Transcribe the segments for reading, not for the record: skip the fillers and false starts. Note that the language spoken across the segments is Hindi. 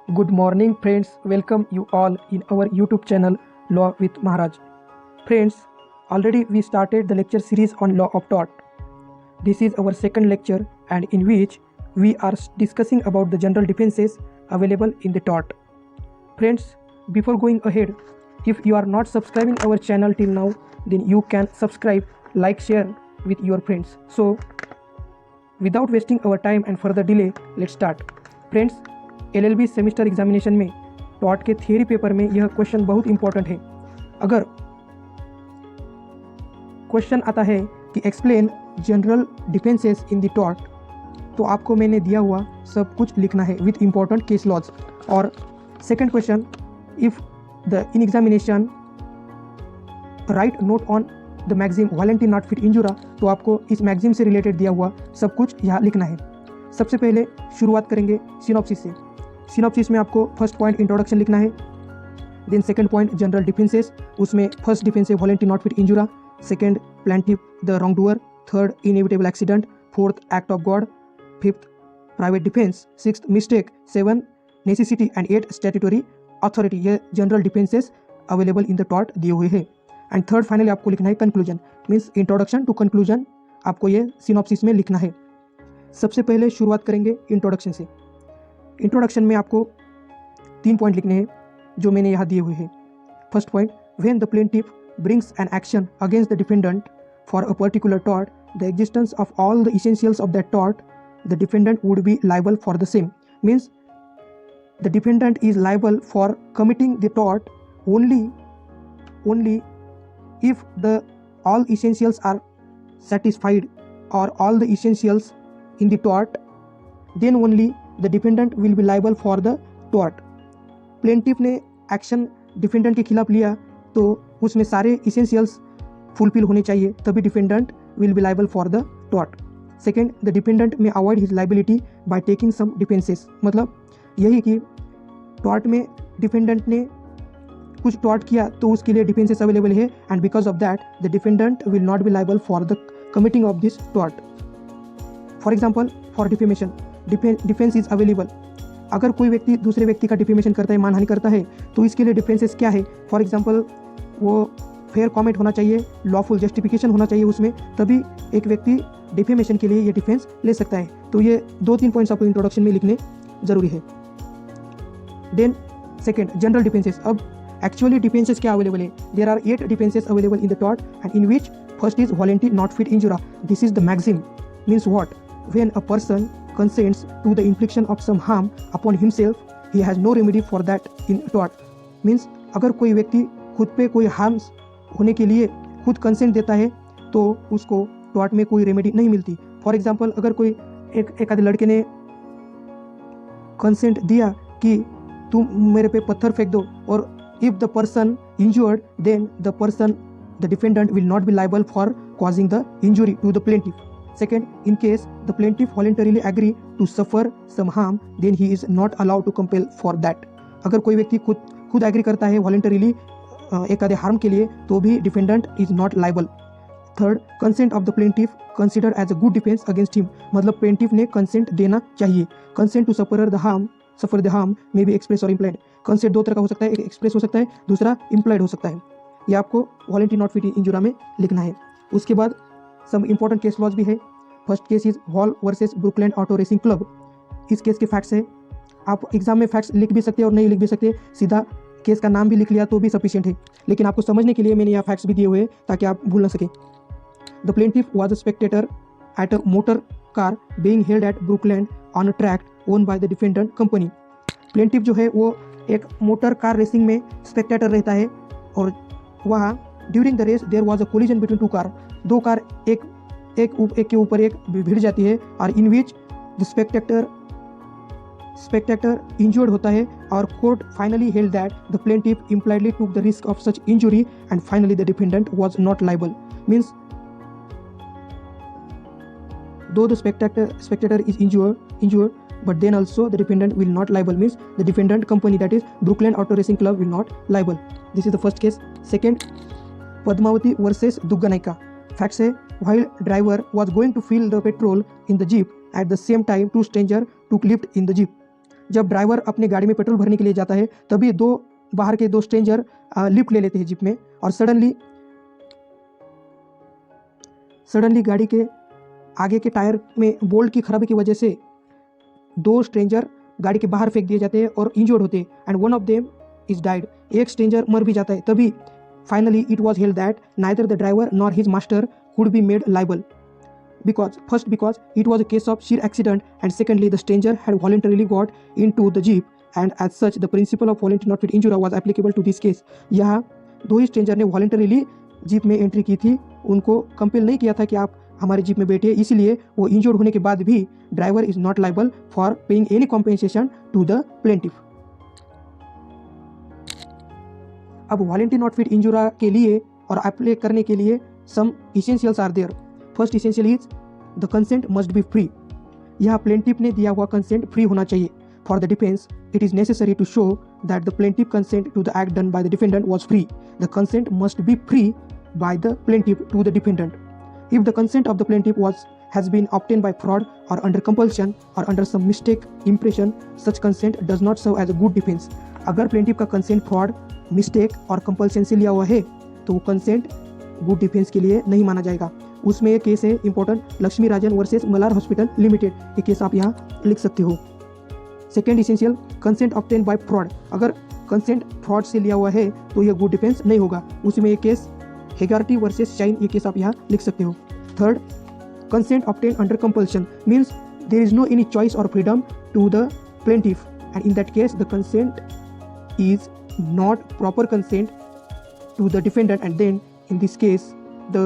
Good morning, friends. Welcome you all in our YouTube channel Law with Maharaj. Friends, already we started the lecture series on Law of Tort. This is our second lecture, and in which we are discussing about the general defenses available in the tort. Friends, before going ahead, if you are not subscribing our channel till now, then you can subscribe, like, share with your friends. So, without wasting our time and further delay, let's start. Friends, LLB semester examination में टॉट के थियरी पेपर में यह क्वेश्चन बहुत इंपॉर्टेंट है। अगर क्वेश्चन आता है कि explain general defences in the टॉट, तो आपको मैंने दिया हुआ सब कुछ लिखना है विथ इंपॉर्टेंट केस लॉज। और second question, if the in examination write note on the maxim volenti not fit injuria, तो आपको इस मैगजीम से रिलेटेड दिया हुआ सब कुछ यहाँ लिखना है। सबसे पहले शुरुआत करेंगे सिनॉप्सिस से। सिनॉप्सिस में आपको फर्स्ट पॉइंट इंट्रोडक्शन लिखना है, then second point general defences, उसमें फर्स्ट डिफेंस है volenti not fit injuria, second plaintiff the wrong doer, third inevitable accident, fourth act of God, fifth private defence, sixth mistake, seven necessity and eight statutory authority. ये general defences available in the टॉट दिए हुए हैं। एंड थर्ड फाइनली आपको लिखना है conclusion, means introduction to conclusion आपको ये सिनॉप्सिस में लिखना है। सबसे पहले शुरुआत करेंगे इंट्रोडक्शन से। इंट्रोडक्शन में आपको 3 पॉइंट लिखने हैं जो मैंने यहाँ दिए हुए हैं। First point, when the plaintiff brings an action against the defendant for a particular tort, the existence of all the essentials of that tort, the defendant would be liable for the same. Means the defendant is liable for committing the tort only if the all essentials are satisfied or all the essentials in the tort, then only the defendant will be liable for the tort. Plaintiff ने एक्शन डिफेंडेंट के खिलाफ लिया तो उसमें सारे इसेंशियल्स फुलफिल होने चाहिए, तभी defendant will be liable for the tort. Second, the defendant may avoid his liability by taking some defences, मतलब यही कि टॉर्ट में डिफेंडेंट ने कुछ टॉर्ट किया तो उसके लिए डिफेंसेस अवेलेबल है, and because of that the defendant will not be liable for the committing of this tort. For example, for defamation defence is available. अगर कोई व्यक्ति दूसरे व्यक्ति का डिफेमेशन करता है, मानहानि करता है, तो इसके लिए डिफेंसेस क्या है? फॉर एग्जाम्पल, वो फेयर कॉमेंट होना चाहिए, लॉफुल जस्टिफिकेशन होना चाहिए उसमें, तभी एक व्यक्ति डिफेमेशन के लिए ये डिफेंस ले सकता है। तो ये 2-3 पॉइंट्स आपको इंट्रोडक्शन में लिखने जरूरी है। Then second, general defences. अब एक्चुअली डिफेंसेस क्या अवेलेबल है? There are 8 defences available in the tort, and in which first is volenti not fit injuria. This is the maxim. Means what? When a person consents to the infliction of some harm upon himself, he has no remedy for that in tort. Means अगर कोई व्यक्ति खुद पे कोई हार्म्स होने के लिए खुद कंसेंट देता है तो उसको टॉर्ट में कोई रेमेडी नहीं मिलती। फॉर एग्जाम्पल, अगर कोई एक आधे लड़के ने कंसेंट दिया कि तुम मेरे पे पत्थर फेंक दो, और if the person injured, then the defendant will not be liable for causing the injury to the plaintiff. Second, in case the plaintiff voluntarily agree to suffer some harm, then he is not allowed to compel for that. अगर कोई व्यक्ति खुद एग्री करता है वॉलंटरीली एक आधे हार्म के लिए, तो भी defendant is not liable. Third, consent of the plaintiff consider as a good defence against him, मतलब प्लेंटिफ ने कंसेंट देना चाहिए। Consent to suffer the harm may be express और इम्प्लाइड। कंसेंट 2 तरह का हो सकता है, एक एक्सप्रेस हो सकता है, दूसरा इम्प्लाइड हो सकता है। ये आपको वॉलंटी नॉट फिट इंजुरा में लिखना है। उसके बाद सम इंपॉर्टेंट केस लॉज भी है। First case is Hall versus Brooklands auto racing club. इस केस के फैक्ट्स है, आप एग्जाम में फैक्ट्स लिख भी सकते हैं और नहीं लिख भी सकते, सीधा केस का नाम भी लिख लिया तो भी सफिशिएंट है, लेकिन आपको समझने के लिए मैंने यहाँ फैक्ट्स भी दिए हुए हैं ताकि आप भूल ना सकें। The plaintiff was a spectator at a motor car being held at Brooklands on a track owned by the defendant company. Plaintiff जो है वो एक मोटर कार रेसिंग में स्पेक्टेटर रहता है, और वहाँ during the race there was a collision between 2 car. 2 car एक के ऊपर एक भिड़ जाती है, और in which the spectator injured होता है, और court finally held that the plaintiff impliedly took the risk of such injury, and finally the defendant was not liable. Means दो the spectator is injured, but then also the defendant will not liable, means the defendant company, that is Brookland Auto Racing Club, will not liable. This is the first case. Second, Padmavati versus Dugganayka. Facts है, while driver was going to fill the petrol in the jeep, at the same time 2 strangers took lift in the jeep. जब ड्राइवर अपने गाड़ी में पेट्रोल भरने के लिए जाता है तभी बाहर के दो स्ट्रेंजर लिफ्ट ले लेते हैं जीप में, और सडनली गाड़ी के आगे के टायर में बोल्ट की खराबी की वजह से दो स्ट्रेंजर गाड़ी के बाहर फेंक दिए जाते हैं और इंजर्ड होते हैं, and one of them is died. एक स्ट्रेंजर मर भी जाता है। तभी finally it was held that neither the driver nor his master could be made liable because it was a case of sheer accident, and secondly the stranger had voluntarily got into the jeep, and as such the principle of voluntary not fit injury was applicable to this case। यहाँ दो ही स्ट्रेंजर ने वॉलंटरीली जीप में एंट्री की थी, उनको कंपेल नहीं किया था कि आप हमारे जीप में बैठिए, इसलिए वो इंजर्ड होने के बाद भी driver is not liable for paying any compensation to the plaintiff. अब वॉलंटरी नॉट फिट इंजुरा के लिए और अप्लाई करने के लिए some essentials are there. First essential is the consent must be free. यहाँ प्लेंटिफ ने दिया हुआ कंसेंट फ्री होना चाहिए। For the defence it is necessary to show that the plaintiff consent to the act done by the defendant was free. The consent must be free by the plaintiff to the defendant. If the consent of the plaintiff has been obtained by fraud or under compulsion or under some mistake impression, such consent does not serve as a good defense। अगर plaintiff का consent fraud, mistake और compulsion से लिया हुआ है तो वो consent good defense के लिए नहीं माना जाएगा। उसमें एक केस है इंपॉर्टेंट, लक्ष्मी राजन वर्सेस मलार हॉस्पिटल लिमिटेड। ये केस आप यहाँ लिख सकते हो। Second essential, consent obtain bye fraud. अगर कंसेंट फ्रॉड से लिया हुआ है तो यह गुड डिफेंस नहीं होगा। उसमें एक केस हेगार्टी वर्सेस शाइन, ये केस आप यहाँ लिख सकते हो। Third, consent obtain under compulsion means there is no any choice और freedom to the plaintiff, and in that case the consent is not proper consent to the defendant, and then in this case the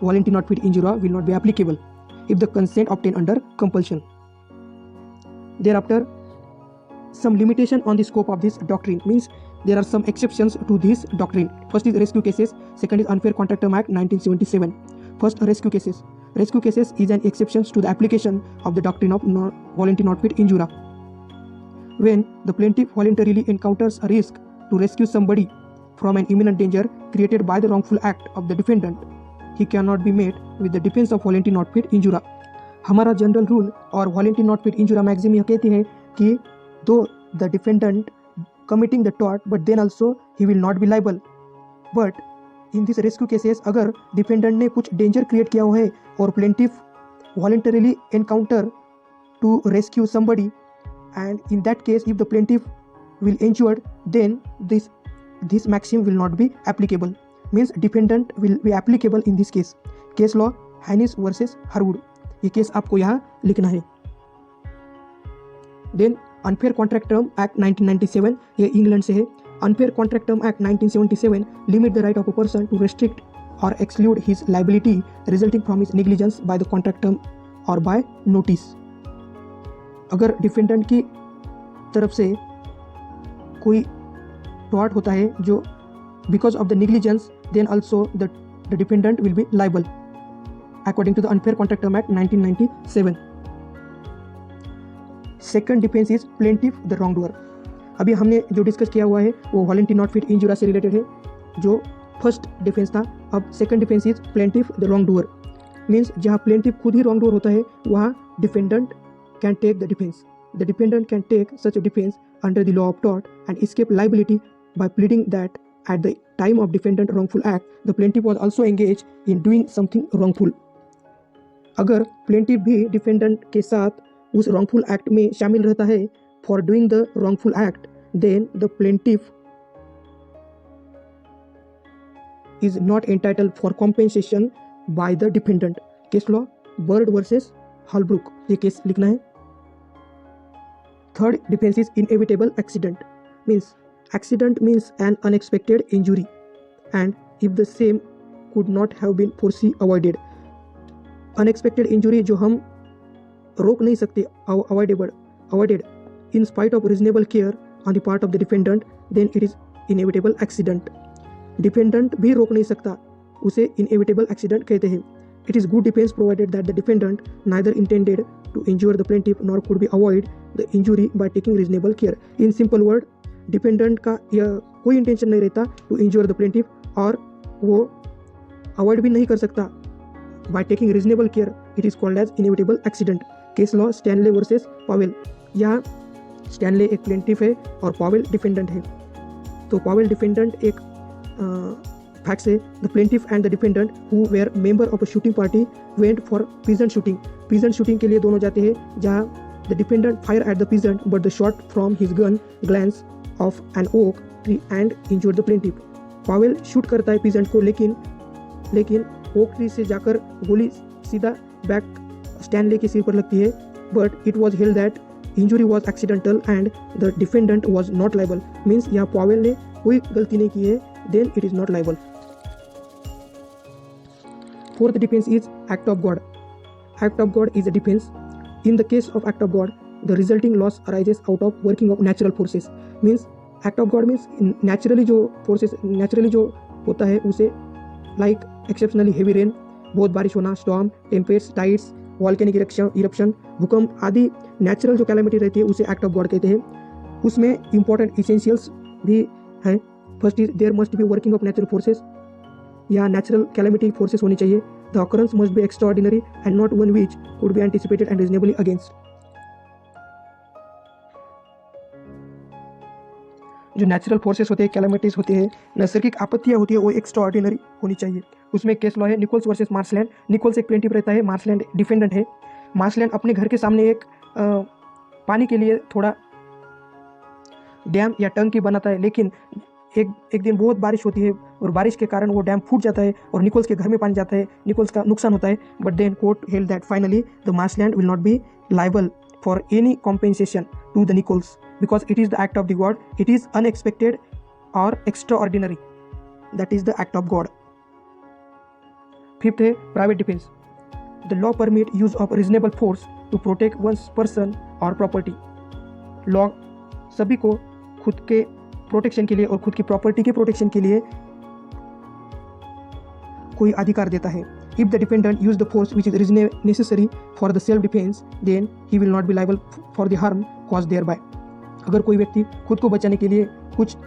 voluntary not fit injury will not be applicable if the consent obtained under compulsion. Thereafter, some limitation on the scope of this doctrine means there are some exceptions to this doctrine. First is rescue cases, second is Unfair Contract Act 1977. First, rescue cases. Rescue cases is an exception to the application of the doctrine of voluntary not fit injury. When the plaintiff voluntarily encounters a risk to rescue somebody from an imminent danger created by the wrongful act of the defendant, he cannot be made with the defense of voluntary not fit injury। हमारा जनरल रूल और voluntary not fit injury maxim यह कहती है कि though the defendant committing the tort but then also he will not be liable, but in this rescue cases अगर defendant ने कुछ danger create किया हुआ है और plaintiff voluntarily encounter to rescue somebody, and in that case if the plaintiff will injured, then this maxim will not be applicable, means defendant will be applicable in this case। case law Haynes versus Harwood, ये केस आपको यहाँ लिखना है। then unfair contract term act 1997, ये इंग्लैंड से है। unfair contract term act 1977 limit the right of a person to restrict or exclude his liability resulting from his negligence by the contract term or by notice। अगर डिफेंडेंट की तरफ से कोई tort होता है जो because of the negligence, then also the defendant will be liable according to the Unfair Contract Term Act 1997। Second defense is plaintiff the wrongdoer। अभी हमने जो डिस्कस किया हुआ है वो voluntary not fit injury से रिलेटेड है, जो फर्स्ट डिफेंस था। अब second defence is plaintiff the wrongdoer, means जहाँ प्लेंटिफ खुद ही रॉन्गडूअर होता है वहाँ defendant can take the defence. The defendant can take such a defence under the law of tort and escape liability by pleading that at the time of defendant wrongful act the plaintiff was also engaged in doing something wrongful। अगर plaintiff भी defendant के साथ उस wrongful act में शामिल रहता है for doing the wrongful act, then the plaintiff is not entitled for compensation by the defendant। case law Bird versus Holbrook, ये केस लिखना है। Third defence is inevitable accident, means accident means an unexpected injury and if the same could not have been foresee avoided। unexpected injury जो हम रोक नहीं सकते, avoided in spite of reasonable care on the part of the defendant, then it is inevitable accident। defendant भी रोक नहीं सकता, उसे inevitable accident कहते हैं। it is good defense provided that the defendant neither intended to injure the plaintiff nor could be avoid the injury by taking reasonable care। in simple word, dependent का यह कोई इंटेंशन नहीं रहता टू इंज्योर द प्लेंटिफ और वो अवॉइड भी नहीं कर सकता by taking reasonable care, it is called as inevitable accident. Case law Stanley versus Powell, यहाँ स्टैनले एक प्लेंटिफ है और पॉवेल डिफेंडेंट है। तो पॉवेल डिफेंडेंट एक फैक्ट्स है, the plaintiff and the defendant who were member of a shooting party went for pheasant shooting. Pheasant shooting के लिए दोनों जाते हैं, जहाँ the defendant fire at the pheasant but the shot from his gun glans off an oak tree and injured the plaintiff. Powell shoot करता है पीजेंट को, लेकिन ओक ट्री से जाकर गोली सीधा बैक स्टैनले के सिर पर लगती है, but it was held that injury was accidental and the defendant was not liable. Means यहाँ पॉवेल ने कोई गलती नहीं की है, then it is not liable. Fourth defense is act of God. Act of God is a defense. In the case of act of God, the resulting loss arises out of working of natural forces. Means act of God means naturally जो forces naturally जो होता है उसे like exceptionally heavy rain, बहुत बारिश होना, storm, tempests, tides, volcanic eruption, भूकंप आदि नेचुरल जो कैलेमिटी रहती है उसे एक्ट ऑफ गॉड कहते हैं। उसमें इंपॉर्टेंट इसेंशियल्स भी हैं। First is there must be working of natural forces, या नेचुरल कैलेमिटी फोर्सेस होनी चाहिए। The occurrence must be extraordinary and not one which could be anticipated and reasonably against. जो नेचुरल फोर्सेस होते हैं, कैलेमिटीज होती है, नैसर्गिक आपत्तियाँ होती है, वो एक्स्ट्राऑर्डिनरी होनी चाहिए। उसमें केस लॉ है निकोल्स वर्सेस मार्शलैंड। निकोल्स एक प्लेंटिफ रहता है, मार्शलैंड डिफेंडेंट है। मार्शलैंड अपने घर के सामने एक पानी के लिए थोड़ा डैम या टंकी बनाता है, लेकिन एक दिन बहुत बारिश होती है और बारिश के कारण वो डैम फूट जाता है और निकोल्स के घर में पानी जाता है, निकोल्स का नुकसान होता है। But then court held that finally the Marshland will not be liable for any compensation to the Nichols because it is the act of the God, it is unexpected और extraordinary, that is the act of God. Fifth है private defence. The law permit use of reasonable force to protect one's person और प्रॉपर्टी। लॉ सभी को खुद के प्रोटेक्शन के लिए और खुद की प्रॉपर्टी के प्रोटेक्शन के लिए कोई अधिकार देता है। If the defendant use the force which is necessary for the self defence then he will not be liable for the harm cause thereby. अगर कोई व्यक्ति खुद को बचाने के लिए कुछ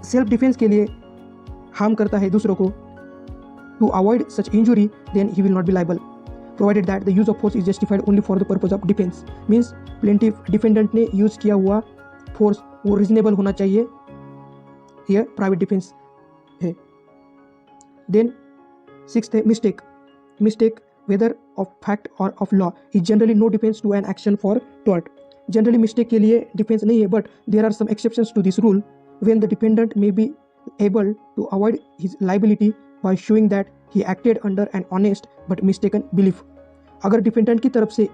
सेल्फ डिफेंस के लिए हार्म करता है दूसरों को, to avoid such injury, then he will not be liable provided that the use of force is justified only for the purpose of defence. Means plaintiff defendant ने यूज किया हुआ फोर्स वो रीजनेबल होना चाहिए, यह प्राइवेट डिफेंस है। देन सिक्स्थ है mistake. Mistake whether of fact और of law is generally no defence to an action for tort. Generally mistake के लिए डिफेंस नहीं है, but there are some exceptions to this rule when the dependent may be able to avoid his liability by showing that he acted under an honest but mistaken belief. अगर डिपेंडेंट की तरफ से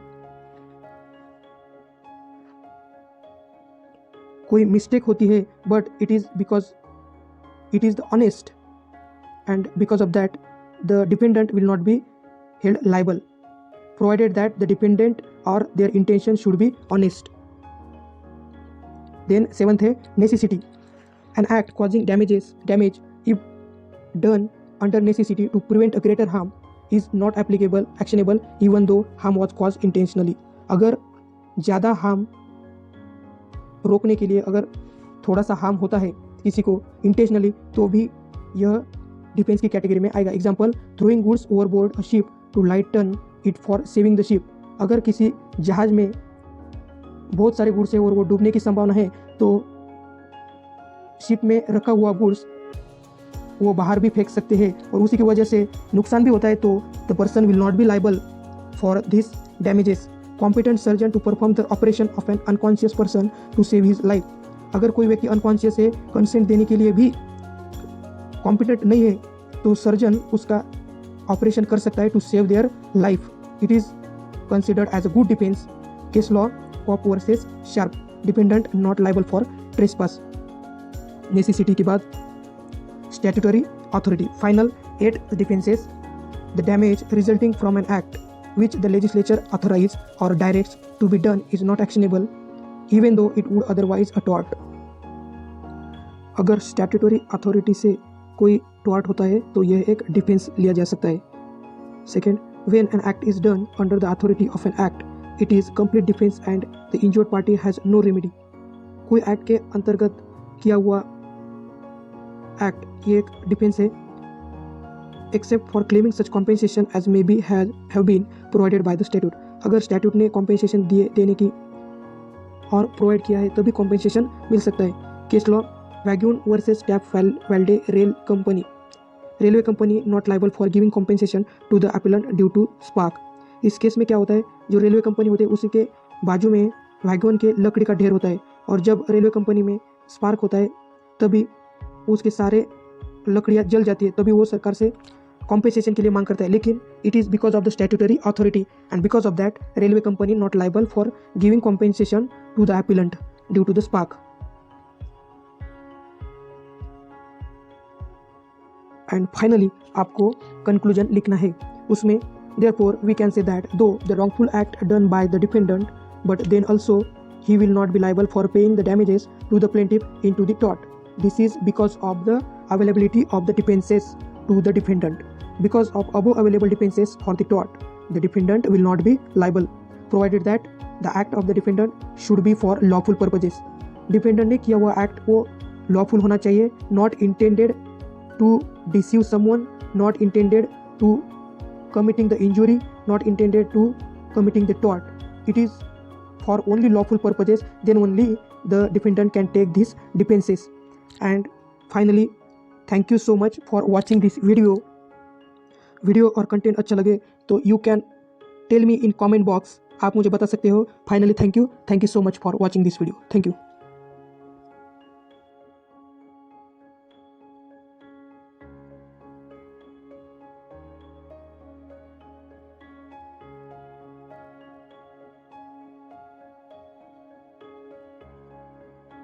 कोई मिस्टेक होती है but it is because it is the honest and because of that the dependent will not be held liable provided that the dependent or their intention should be honest. Then seventh है necessity. An act causing damage if done under necessity to prevent a greater harm is not actionable even though harm was caused intentionally. अगर ज़्यादा harm रोकने के लिए अगर थोड़ा सा harm होता है किसी को intentionally, तो भी यह डिफेंस की कैटेगरी में आएगा। Example, throwing goods overboard a ship to lighten it for saving the ship. अगर किसी जहाज में बहुत सारे गुड्स है और वो डूबने की संभावना है, तो शिप में रखा हुआ गुड्स वो बाहर भी फेंक सकते हैं और उसी की वजह से नुकसान भी होता है, तो the person will not be liable for this damages. Competent surgeon to perform the operation of an unconscious person to save his life. अगर कोई व्यक्ति अनकॉन्शियस है, कंसेंट देने के लिए भी कॉम्पिटेंट नहीं है, तो सर्जन उसका ऑपरेशन कर सकता है to save their life. It is considered as a good defence. Case law Cope versus Sharp. Dependent not liable for trespass. Necessity के बाद statutory authority. Final 8 defences. The damage resulting from an act which the legislature authorize or directs to be done is not actionable even though it would otherwise a tort. अगर स्टैट्यूटरी अथॉरिटी से कोई टॉर्ट होता है तो यह एक डिफेंस लिया जा सकता है। Second, when an act is done under the authority of an act, it is complete defense and the injured party has no remedy. कोई एक्ट के अंतर्गत किया हुआ एक्ट ये एक डिफेंस है, except for claiming such compensation as may be have been provided by the statute. अगर स्टैट्यूट ने कॉम्पेंसेशन देने की और प्रोवाइड किया है तभी कॉम्पेंसेशन मिल सकता है। Case law Vaughan versus Taff Vale rail company. Railway company not liable for giving compensation to the appellant due to spark. इस केस में क्या होता है, जो रेलवे कंपनी होती है उसी के बाजू में वैगन के लकड़ी का ढेर होता है, और जब रेलवे कंपनी में स्पार्क होता है तभी उसके सारे लकड़ियाँ जल जाती है, तभी वो सरकार से कॉम्पेंसेशन के लिए मांग करता है। लेकिन it is because of the statutory authority and because of that railway company not liable for giving compensation to the appellant due to the spark. And finally आपको कंक्लूजन लिखना है, उसमें therefore we can say that though the wrongful act done by the defendant, but then also he will not be liable for paying the damages to the plaintiff into the tort. This is because of the availability of the defenses to the defendant. Because of above available defenses for the tort, the defendant will not be liable, provided that the act of the defendant should be for lawful purposes. Defendant ने किया हुआ act वो lawful होना चाहिए, not intended to deceive someone, not intended to committing the injury, not intended to committing the tort. It is for only lawful purposes, then only the defendant can take these defenses. And finally, thank you so much for watching this video और कंटेंट अच्छा लगे तो you can tell me in comment box, आप मुझे बता सकते हो। Finally, thank you so much for watching this video. Thank you.